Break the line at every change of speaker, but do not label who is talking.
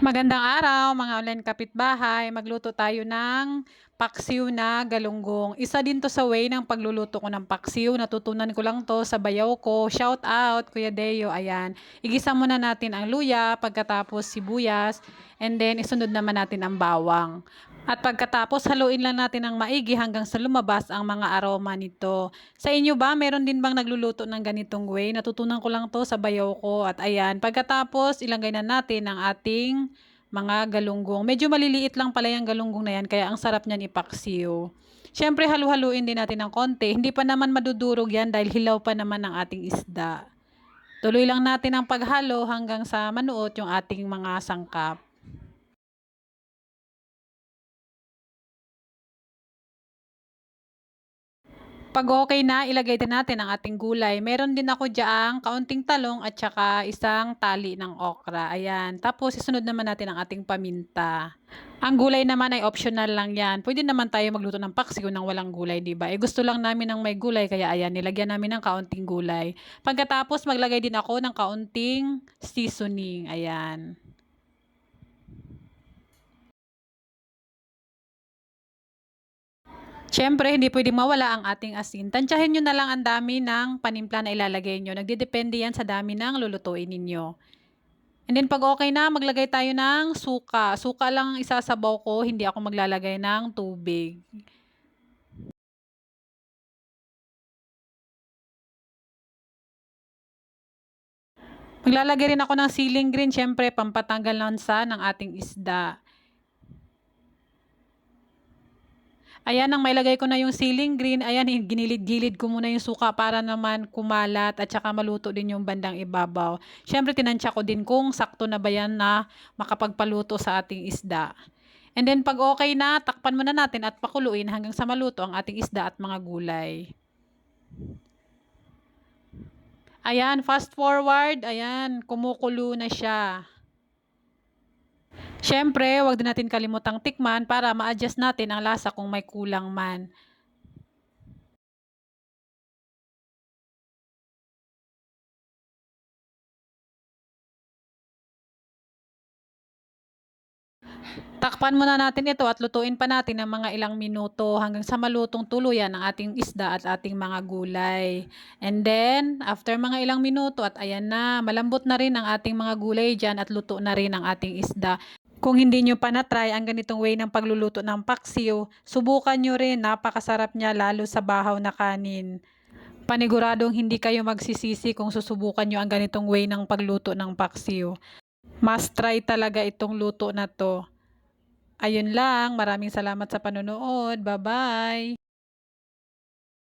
Magandang araw mga online kapitbahay. Magluto tayo ng paksiw na galunggong. Isa din to sa way ng pagluluto ko ng paksiw. Natutunan ko lang to sa bayaw ko. Shout out Kuya Deo. Ayan. Igisa muna natin ang luya, pagkatapos sibuyas, and then isunod naman natin ang bawang. At pagkatapos haluin lang natin ng maigi hanggang sa lumabas ang mga aroma nito. Sa inyo ba, meron din bang nagluluto ng ganitong way? Natutunan ko lang to sa bayaw ko. At ayan, pagkatapos ilagay na natin ang ating mga galunggong. Medyo maliliit lang pala yung galunggong na yan, kaya ang sarap niyan ipaksiw. Siyempre, halu-haluin din natin ng konti. Hindi pa naman madudurog yan dahil hilaw pa naman ang ating isda. Tuloy lang natin ang paghalo hanggang sa manuot yung ating mga sangkap. Pag okay na, ilagay din natin ang ating gulay. Meron din ako diyaang kaunting talong at saka isang tali ng okra. Ayan. Tapos isunod naman natin ang ating paminta. Ang gulay naman ay optional lang yan. Pwede naman tayo magluto ng paksiw ng walang gulay, di ba? Gusto lang namin ng may gulay, kaya ayan, nilagyan namin ng kaunting gulay. Pagkatapos, maglagay din ako ng kaunting seasoning. Ayan. Siyempre, hindi pwedeng mawala ang ating asin. Tansyahin nyo na lang ang dami ng panimpla na ilalagay nyo. Nagdedepende yan sa dami ng lulutuin ninyo. And then pag okay na, maglagay tayo ng suka. Suka lang ang isasabaw ko, hindi ako maglalagay ng tubig. Maglalagay rin ako ng siling green, syempre pampatanggal lansa ng ating isda. Ayan, nang mailagay ko na yung siling green, ayan, ginilid-gilid ko muna yung suka para naman kumalat at saka maluto din yung bandang ibabaw. Siyempre, tinansya ko din kung sakto na ba yan na makapagpaluto sa ating isda. And then, pag okay na, takpan muna natin at pakuluin hanggang sa maluto ang ating isda at mga gulay. Ayan, fast forward, ayan, kumukulo na siya. Siyempre, wag din natin kalimutang tikman para ma-adjust natin ang lasa kung may kulang man. Takpan muna natin ito at lutuin pa natin ng mga ilang minuto hanggang sa malutong tuluyan ang ating isda at ating mga gulay. And then, after mga ilang minuto at ayan na, malambot na rin ang ating mga gulay dyan at luto na rin ang ating isda. Kung hindi nyo pa na-try ang ganitong way ng pagluluto ng paksiw, subukan nyo rin, napakasarap niya lalo sa bahaw na kanin. Paniguradong hindi kayo magsisisi kung susubukan nyo ang ganitong way ng pagluto ng paksiw. Must try talaga itong luto na to. Ayun lang, maraming salamat sa panonood. Bye-bye!